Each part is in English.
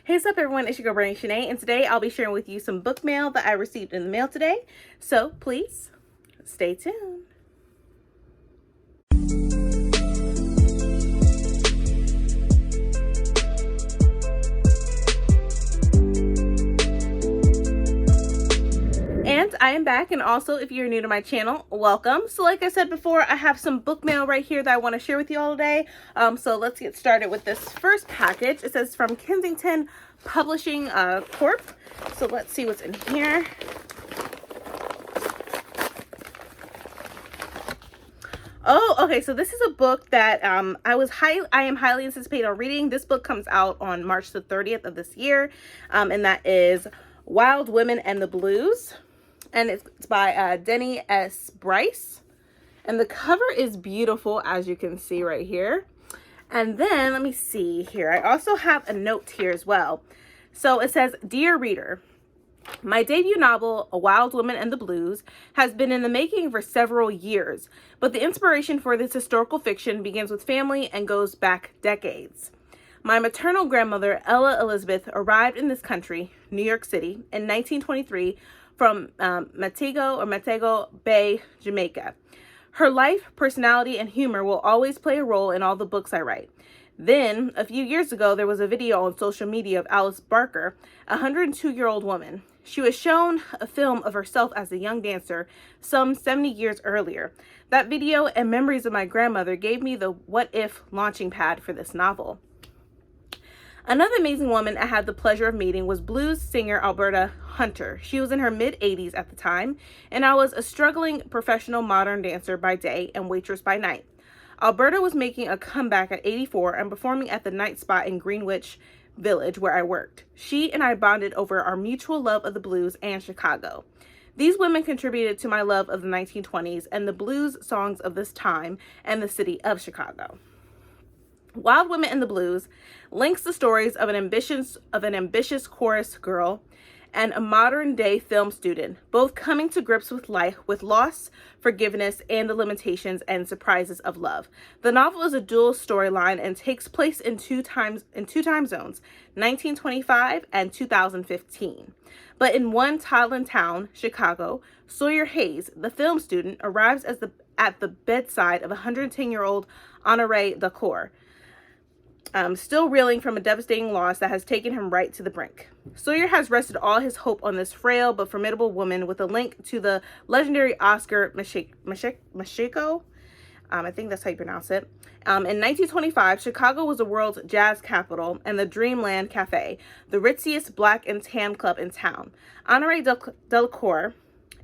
Hey, what's up everyone, it's your girl Bernie Shanae, and today I'll be sharing with you some book mail that I received in the mail today. So please, stay tuned. And I am back, and also if you're new to my channel, welcome. So like I said before, I have some book mail right here that I want to share with you all today. So let's get started with this first package. It says from Kensington Publishing Corp. So let's see what's in here. Oh, okay, so this is a book that I am highly anticipating on reading. This book comes out on March the 30th of this year, and that is Wild Women and the Blues. And it's by Denny S. Bryce. And the cover is beautiful, as you can see right here. And then, let me see here. I also have a note here as well. So it says, Dear Reader, my debut novel, A Wild Woman and the Blues, has been in the making for several years. But the inspiration for this historical fiction begins with family and goes back decades. My maternal grandmother, Ella Elizabeth, arrived in this country, New York City, in 1923 from Montego Bay, Jamaica. Her life, personality, and humor will always play a role in all the books I write. Then, a few years ago, there was a video on social media of Alice Barker, a 102-year-old woman. She was shown a film of herself as a young dancer some 70 years earlier. That video and memories of my grandmother gave me the what-if launching pad for this novel. Another amazing woman I had the pleasure of meeting was blues singer Alberta Hunter. She was in her mid-80s at the time, and I was a struggling professional modern dancer by day and waitress by night. Alberta was making a comeback at 84 and performing at the Night Spot in Greenwich Village where I worked. She and I bonded over our mutual love of the blues and Chicago. These women contributed to my love of the 1920s and the blues songs of this time and the city of Chicago. Wild Women and the Blues links the stories of an ambitious chorus girl and a modern-day film student, both coming to grips with life, with loss, forgiveness, and the limitations and surprises of love. The novel is a dual storyline and takes place in two time zones, 1925 and 2015. But in one toddling town, Chicago, Sawyer Hayes, the film student, arrives at the bedside of 110-year-old Honoré Dacour, still reeling from a devastating loss that has taken him right to the brink. Sawyer has rested all his hope on this frail but formidable woman with a link to the legendary Oscar Machiko. I think that's how you pronounce it. In 1925, Chicago was the world's jazz capital and the Dreamland Cafe, the ritziest black and tan club in town. Honoré Dacour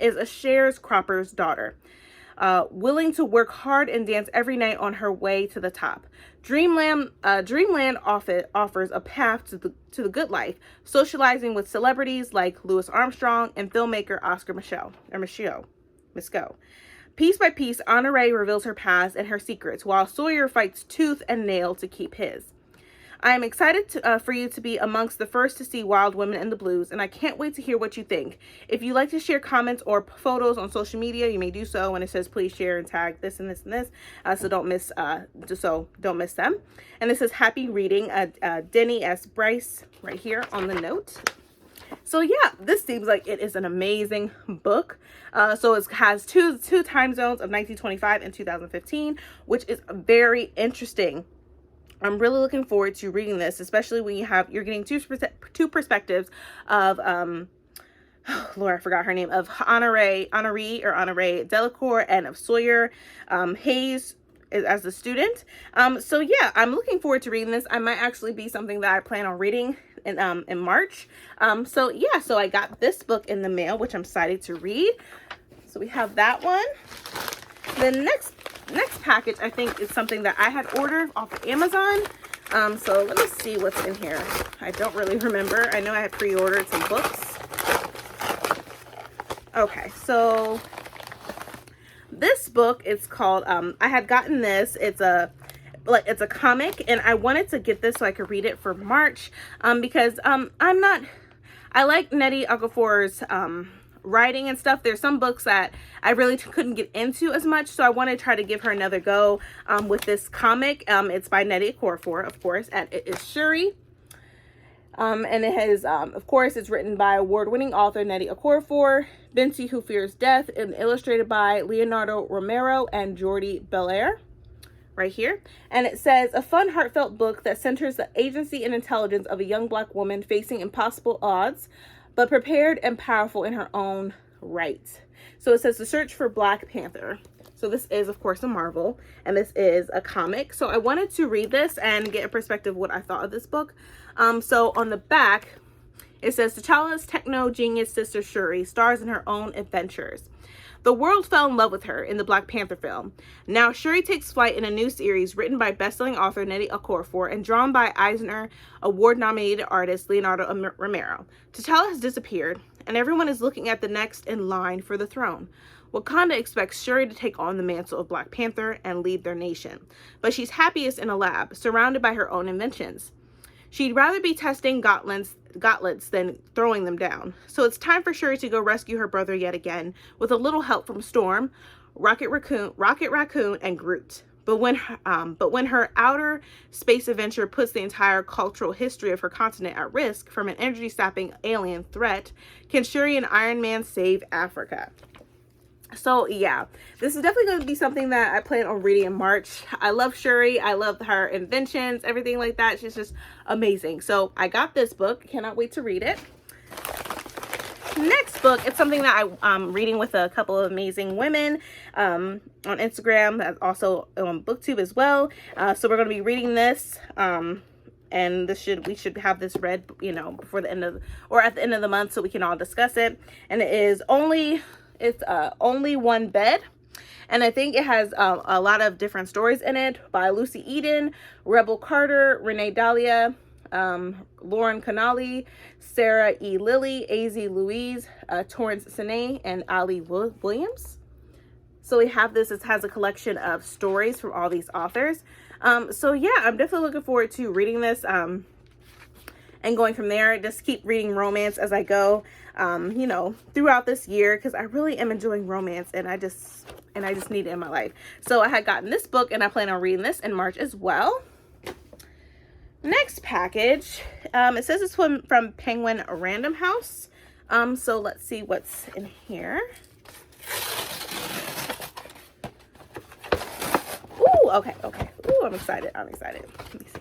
is a sharecropper's daughter, willing to work hard and dance every night on her way to the top. Dreamland offers a path to the good life, socializing with celebrities like Louis Armstrong and filmmaker Oscar Micheaux. Piece by piece, Honoré reveals her past and her secrets, while Sawyer fights tooth and nail to keep his. I am excited for you to be amongst the first to see Wild Women and the Blues, and I can't wait to hear what you think. If you like to share comments or photos on social media, you may do so, and it says please share and tag this and this and this, so don't miss them. And this is happy reading, Denny S. Bryce right here on the note. So yeah, this seems like it is an amazing book. So it has two time zones of 1925 and 2015, which is very interesting. I'm really looking forward to reading this, especially when you're getting two perspectives of Lord, I forgot her name, of Honoré Dacour and of Sawyer Hayes as the student. So yeah, I'm looking forward to reading this. I might actually be something that I plan on reading in March. So yeah, so I got this book in the mail, which I'm excited to read. So we have that one. The next package, I think, is something that I had ordered off of Amazon. So let me see what's in here. I don't really remember. I know I had pre-ordered some books. Okay, so this book is called, I had gotten this. It's a comic, and I wanted to get this so I could read it for March, because I like Nnedi Okorafor's writing and stuff. There's some books that I really couldn't get into as much, so I want to try to give her another go with this comic. It's by Nnedi Okorafor, of course, and it is Shuri. And it has, of course, it's written by award-winning author Nnedi Okorafor, Vinci Who Fears Death, and illustrated by Leonardo Romero and Jordi Belair, right here. And it says, a fun, heartfelt book that centers the agency and intelligence of a young Black woman facing impossible odds, but prepared and powerful in her own right. So it says, The Search for Black Panther. So this is, of course, a Marvel, and this is a comic. So I wanted to read this and get a perspective of what I thought of this book. So on the back, it says, T'Challa's techno-genius sister Shuri stars in her own adventures. The world fell in love with her in the Black Panther film. Now Shuri takes flight in a new series written by best-selling author Nnedi Okorafor and drawn by Eisner Award-nominated artist Leonardo Romero. T'Challa has disappeared, and everyone is looking at the next in line for the throne. Wakanda expects Shuri to take on the mantle of Black Panther and lead their nation, but she's happiest in a lab, surrounded by her own inventions. She'd rather be testing gauntlets than throwing them down. So it's time for Shuri to go rescue her brother yet again, with a little help from Storm, Rocket Raccoon, and Groot. But when her outer space adventure puts the entire cultural history of her continent at risk from an energy-sapping alien threat, can Shuri and Iron Man save Africa? So yeah, this is definitely going to be something that I plan on reading in March. I love Shuri. I love her inventions, everything like that. She's just amazing. So I got this book. Cannot wait to read it. Next book, it's something that I'm reading with a couple of amazing women on Instagram, that's also on BookTube as well. So we're going to be reading this. And we should have this read, before the end of, or at the end of the month, so we can all discuss it. And it's only One Bed, and I think it has a lot of different stories in it by Lucy Eden, Rebel Carter, Renee Dahlia, Lauren Connolly, Sarah E. Lilly, AZ Louise, Torrance Sine, and Ali Williams. So we have this. It has a collection of stories from all these authors. So yeah, I'm definitely looking forward to reading this and going from there. Just keep reading romance as I go, throughout this year, because I really am enjoying romance, and I just need it in my life. So I had gotten this book, and I plan on reading this in March as well. Next package, it says it's from Penguin Random House. So let's see what's in here. Ooh, okay. Ooh, I'm excited. Let me see.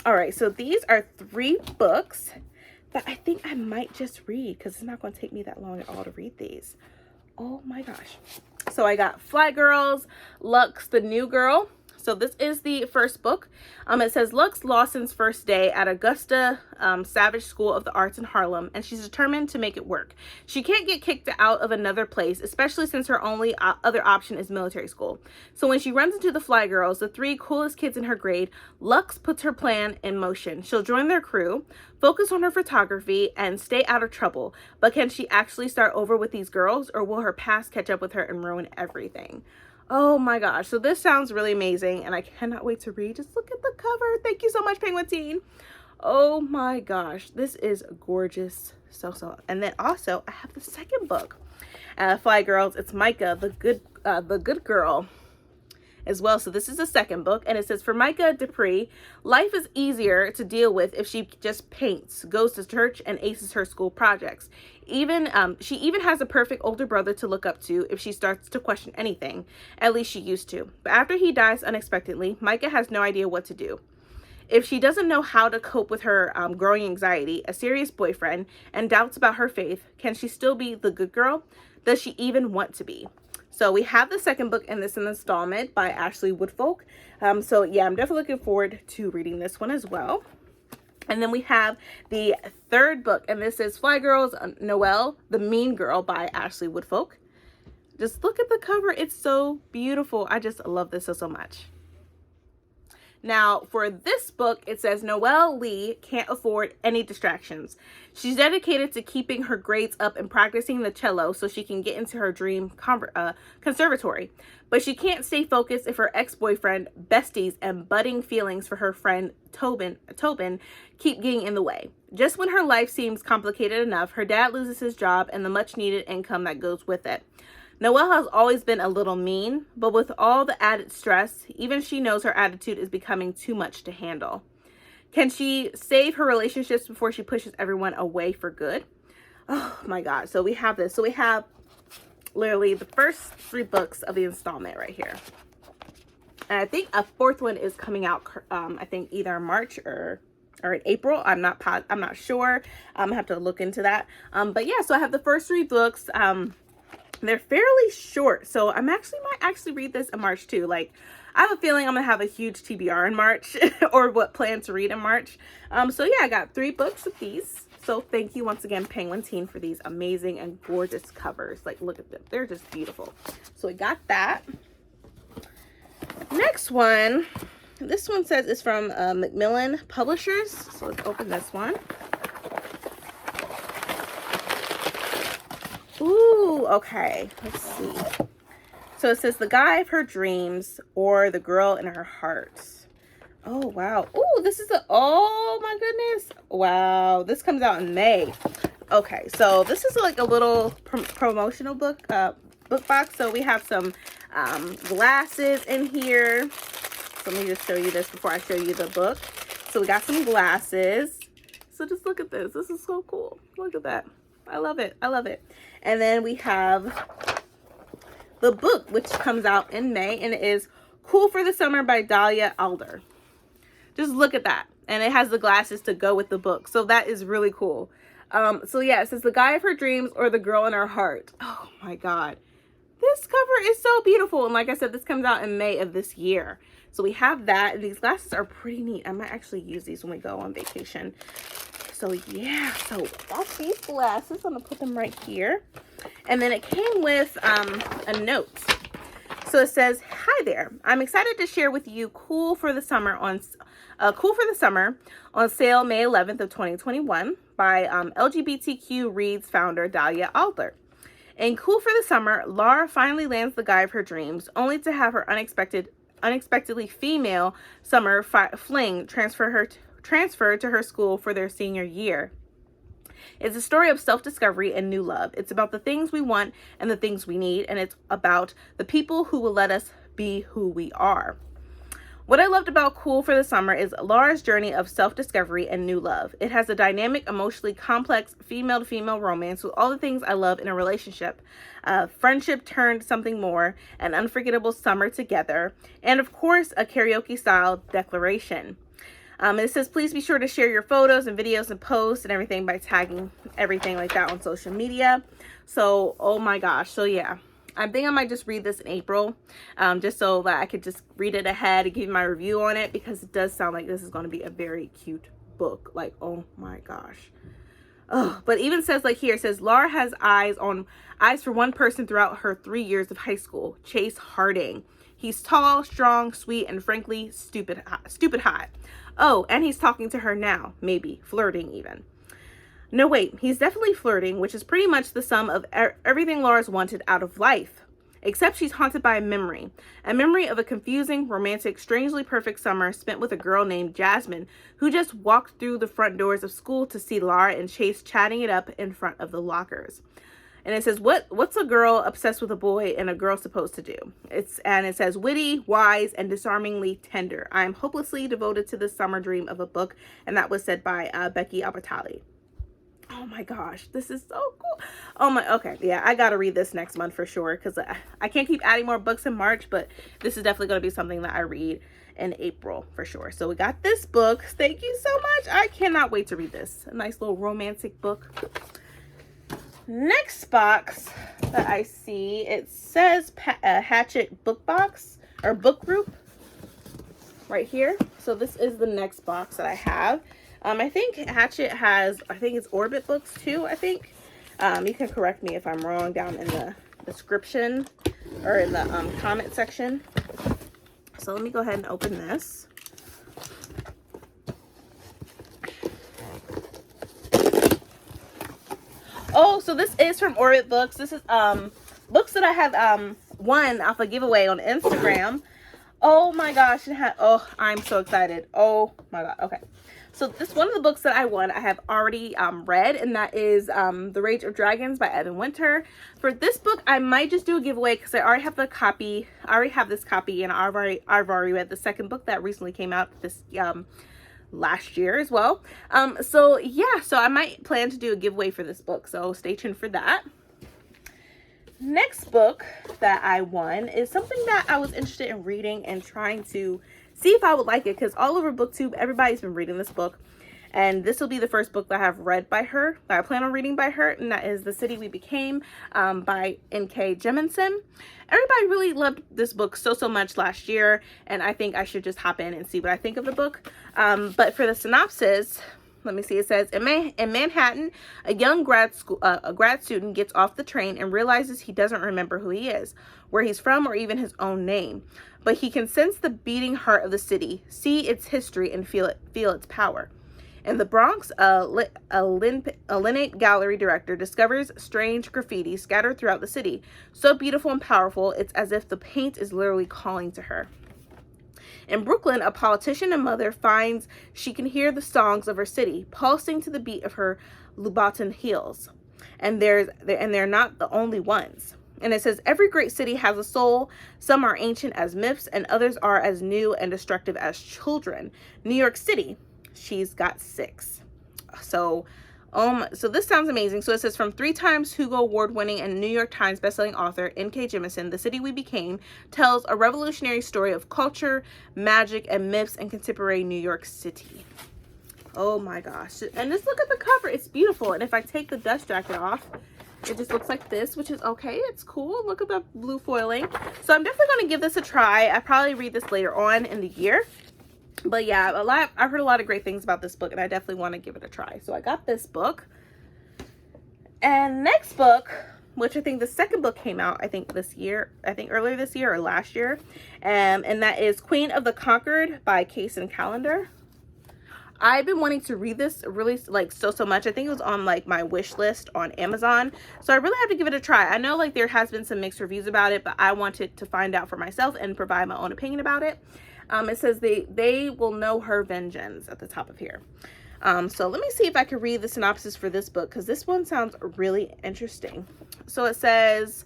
All right, so these are 3 books that I think I might just read, because it's not going to take me that long at all to read these. Oh my gosh. So I got Fly Girls, Lux the New Girl. So this is the first book. It says Lux Lawson's first day at Augusta Savage School of the Arts in Harlem, and she's determined to make it work. She can't get kicked out of another place, especially since her only other option is military school. So when she runs into the Fly Girls, the 3 coolest kids in her grade, Lux puts her plan in motion. She'll join their crew, focus on her photography, and stay out of trouble. But can she actually start over with these girls, or will her past catch up with her and ruin everything? Oh my gosh. So this sounds really amazing, and I cannot wait to read. Just look at the cover. Thank you so much, Penguin Teen. Oh my gosh. This is gorgeous. So. And then also I have the second book, Fly Girls. It's Micah, the good girl as well. So this is the second book, and it says, for Micah Dupree, life is easier to deal with if she just paints, goes to church, and aces her school projects. She even has a perfect older brother to look up to if she starts to question anything. At least she used to. But after he dies unexpectedly, Micah has no idea what to do. If she doesn't know how to cope with her growing anxiety, a serious boyfriend, and doubts about her faith, can she still be the good girl? Does she even want to be? So we have the second book in this installment by Ashley Woodfolk. So yeah, I'm definitely looking forward to reading this one as well. And then we have the third book, and this is Fly Girls, Noelle, the Mean Girl by Ashley Woodfolk. Just look at the cover. It's so beautiful. I just love this so much. Now, for this book, it says Noelle Lee can't afford any distractions. She's dedicated to keeping her grades up and practicing the cello so she can get into her dream conservatory. But she can't stay focused if her ex-boyfriend, besties, and budding feelings for her friend Tobin keep getting in the way. Just when her life seems complicated enough, her dad loses his job and the much-needed income that goes with it. Noelle has always been a little mean, but with all the added stress, even she knows her attitude is becoming too much to handle. Can she save her relationships before she pushes everyone away for good? Oh my God. So we have this. So we have literally the first 3 books of the installment right here. And I think a 4th one is coming out, I think either in March or in April. I'm not sure. I'm gonna have to look into that. But yeah, so I have the first 3 books. They're fairly short, so might actually read this in March too. Like, I have a feeling I'm gonna have a huge TBR in March or what plan to read in March. So yeah, I got 3 books of these. So thank you once again, Penguin Teen, for these amazing and gorgeous covers. Like, look at them. They're just beautiful. So we got that. Next one, this one says it's from Macmillan Publishers. So let's open this one. Ooh, okay. Let's see. So it says The Guy of Her Dreams or The Girl in Her Heart. Oh, wow. Ooh, this is oh my goodness. Wow. This comes out in May. Okay, so this is like a little promotional book box. So we have some glasses in here. So let me just show you this before I show you the book. So we got some glasses. So just look at this. This is so cool. Look at that. I love it. I love it. And then we have the book, which comes out in May, and it is Cool for the Summer by Dahlia Alder. Just look at that. And it has the glasses to go with the book. So that is really cool. So yeah, it says The Guy of Her Dreams or The Girl in Her Heart. Oh my God. This cover is so beautiful. And like I said, this comes out in May of this year. So we have that. And these glasses are pretty neat. I might actually use these when we go on vacation. So yeah, so that's these glasses. I'm gonna put them right here. And then it came with a note. So it says, "Hi there. I'm excited to share with you Cool for the Summer on sale May 11th of 2021 by LGBTQ Reads founder Dahlia Alder. In Cool for the Summer, Laura finally lands the guy of her dreams, only to have her unexpectedly female summer fling transferred to her school for their senior year. It's a story of self-discovery and new love. It's about the things we want and the things we need, and it's about the people who will let us be who we are." What I loved about Cool for the Summer is Laura's journey of self-discovery and new love. It has a dynamic, emotionally complex female-to-female romance with all the things I love in a relationship. Friendship turned something more, an unforgettable summer together, and of course, a karaoke-style declaration. It says, please be sure to share your photos and videos and posts and everything by tagging everything like that on social media. So, oh my gosh. So yeah, I think I might just read this in April, just so that I could just read it ahead and give my review on it, because it does sound like this is going to be a very cute book. Like, oh my gosh. Oh, but even says, like here, it says, Laura has eyes for one person throughout her 3 years of high school, Chase Harding. He's tall, strong, sweet, and frankly, stupid hot. Oh, and he's talking to her now, maybe flirting even. No, wait, he's definitely flirting, which is pretty much the sum of everything Laura's wanted out of life. Except she's haunted by a memory of a confusing, romantic, strangely perfect summer spent with a girl named Jasmine, who just walked through the front doors of school to see Laura and Chase chatting it up in front of the lockers. And it says, what's a girl obsessed with a boy and a girl supposed to do? It says, witty, wise, and disarmingly tender. I am hopelessly devoted to this summer dream of a book. And that was said by Becky Abatali. Oh my gosh, this is so cool. Oh my, okay, yeah, I gotta read this next month for sure, because I can't keep adding more books in March, but this is definitely gonna be something that I read in April for sure. So we got this book. Thank you so much. I cannot wait to read this. A nice little romantic book. Next box that I see, it says Hatchet book box or book group right here. So this is the next box that I have. I think Hatchet has, I think it's Orbit books too, I think. You can correct me if I'm wrong down in the description or in the comment section. So let me go ahead and open this. Oh, so this is from Orbit Books. This is books that I have won off a giveaway on Instagram. Oh my gosh, oh, I'm so excited. Oh my god. Okay. So this one of the books that I won, I have already read, and that is The Rage of Dragons by Evan Winter. For this book, I might just do a giveaway because I already have the copy. I already have this copy, and I've already read the second book that recently came out last year as well. So yeah, so I might plan to do a giveaway for this book, so stay tuned for that. Next book that I won is something that I was interested in reading and trying to see if I would like it, because all over BookTube everybody's been reading this book, and this will be the first book that I have read by her, that I plan on reading by her, and that is The City We Became by N.K. Jemisin. Everybody really loved this book so much last year, and I think I should just hop in and see what I think of the book. But for the synopsis, let me see. It says, in Manhattan, a young grad student gets off the train and realizes he doesn't remember who he is, where he's from, or even his own name. But he can sense the beating heart of the city, see its history, and feel its power. In the Bronx, a Linate gallery director discovers strange graffiti scattered throughout the city. So beautiful and powerful, it's as if the paint is literally calling to her. In Brooklyn, a politician and mother finds she can hear the songs of her city, pulsing to the beat of her Louboutin heels. And they're not the only ones. And it says, every great city has a soul. Some are ancient as myths, and others are as new and destructive as children. New York City, she's got 6. So this sounds amazing. So it says, from 3 times Hugo Award-winning and New York Times bestselling author N.K. Jemisin, The City We Became tells a revolutionary story of culture, magic, and myths in contemporary New York City. Oh my gosh. And just look at the cover. It's beautiful. And if I take the dust jacket off, it just looks like this, which is okay. It's cool. Look at the blue foiling. So I'm definitely going to give this a try. I probably read this later on in the year. But yeah, I've heard a lot of great things about this book, and I definitely want to give it a try. So I got this book. And next book, which I think the second book came out, I think earlier this year or last year. And that is Queen of the Conquered by Case and Callender. I've been wanting to read this really so much. I think it was on like my wish list on Amazon. So I really have to give it a try. I know like there has been some mixed reviews about it, but I wanted to find out for myself and provide my own opinion about it. It says they will know her vengeance at the top of here. So let me see if I can read the synopsis for this book, because this one sounds really interesting. So it says,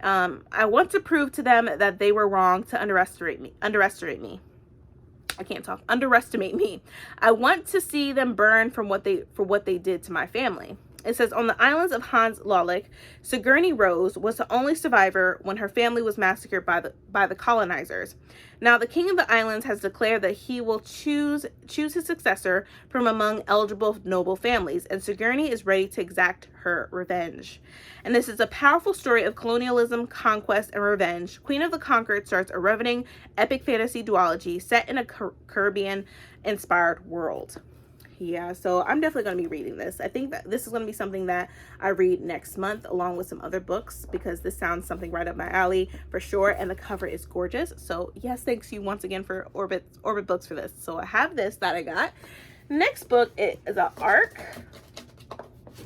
I want to prove to them that they were wrong to underestimate me. Underestimate me. I want to see them burn for what they did to my family. It says, on the islands of Hans Lollik, Sigourney Rose was the only survivor when her family was massacred by the colonizers. Now the king of the islands has declared that he will choose his successor from among eligible noble families, and Sigourney is ready to exact her revenge. And this is a powerful story of colonialism, conquest, and revenge. Queen of the Conquered starts a riveting epic fantasy duology set in a Caribbean-inspired world. Yeah, so I'm definitely going to be reading this. I think that this is going to be something that I read next month along with some other books, because this sounds something right up my alley for sure, and the cover is gorgeous. So yes, thanks you once again for Orbit Books for this. So I have this that I got. Next book is an arc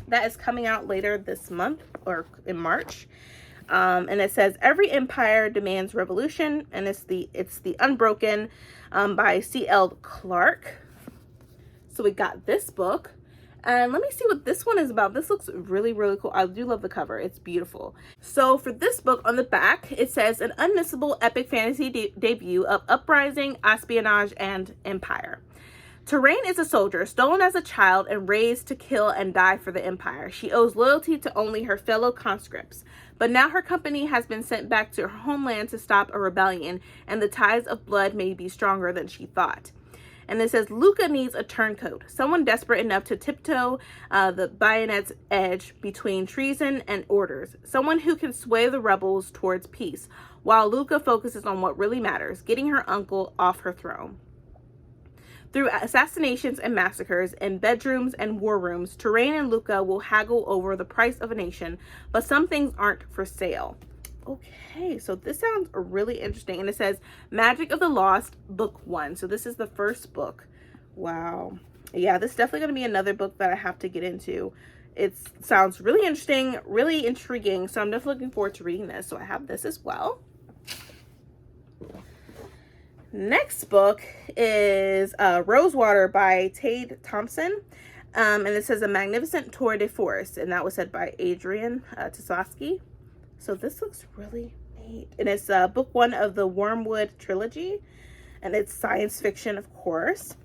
that is coming out later this month, or in March. And it says, every empire demands revolution, and it's the Unbroken by C.L. Clarke. So we got this book, and let me see what this one is about. This looks really cool. I do love the cover. It's beautiful. So for this book, on the back, it says, an unmissable epic fantasy debut of uprising, espionage, and empire. Terrain is a soldier, stolen as a child and raised to kill and die for the empire. She owes loyalty to only her fellow conscripts. But now her company has been sent back to her homeland to stop a rebellion, and the ties of blood may be stronger than she thought. And it says, Luca needs a turncoat, someone desperate enough to tiptoe the bayonet's edge between treason and orders, someone who can sway the rebels towards peace, while Luca focuses on what really matters, getting her uncle off her throne. Through assassinations and massacres in bedrooms and war rooms, Terrain and Luca will haggle over the price of a nation, but some things aren't for sale. Okay, so this sounds really interesting. And it says Magic of the Lost, Book 1. So this is the first book. Wow. Yeah, this is definitely going to be another book that I have to get into. It sounds really interesting, really intriguing. So I'm definitely looking forward to reading this. So I have this as well. Next book is Rosewater by Tade Thompson. And it says A Magnificent Tour de Force. And that was said by Adrian Tasowski. So this looks really neat. And it's book 1 of the Wormwood trilogy. And it's science fiction, of course.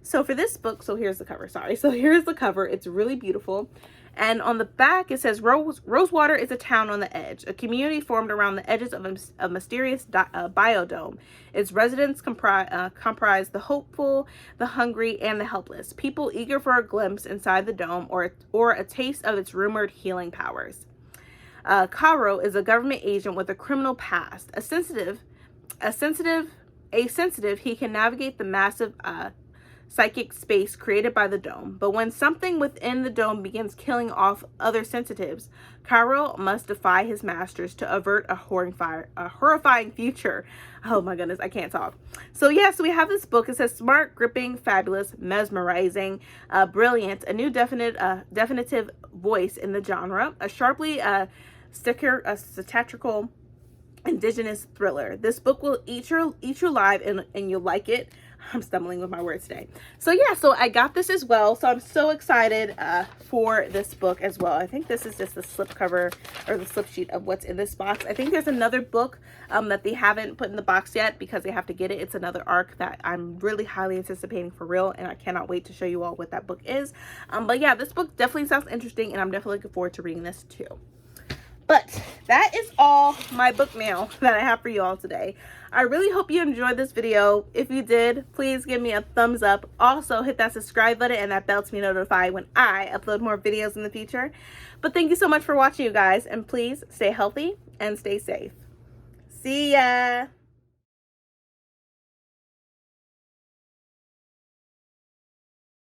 So for this book, so here's the cover, sorry. So here's the cover. It's really beautiful. And on the back, it says, Rosewater is a town on the edge, a community formed around the edges of a mysterious biodome. Its residents comprise the hopeful, the hungry, and the helpless, people eager for a glimpse inside the dome or a taste of its rumored healing powers. Caro is a government agent with a criminal past. A sensitive, he can navigate the massive psychic space created by the dome. But when something within the dome begins killing off other sensitives, Caro must defy his masters to avert a horrifying future. Oh my goodness, I can't talk. So yeah, so we have this book. It says smart, gripping, fabulous, mesmerizing, brilliant, a new definitive voice in the genre, a sharply satirical indigenous thriller. This book will eat you alive and you'll like it. I'm stumbling with my words today. So yeah, so I got this as well. So I'm so excited for this book as well. I think this is just the slip cover or the slip sheet of what's in this box. I think there's another book that they haven't put in the box yet because they have to get it. It's another arc that I'm really highly anticipating for real, and I cannot wait to show you all what that book is. But yeah, this book definitely sounds interesting, and I'm definitely looking forward to reading this too. But that is all my book mail that I have for you all today. I really hope you enjoyed this video. If you did, please give me a thumbs up. Also, hit that subscribe button and that bell to be notified when I upload more videos in the future. But thank you so much for watching, you guys. And please stay healthy and stay safe. See ya!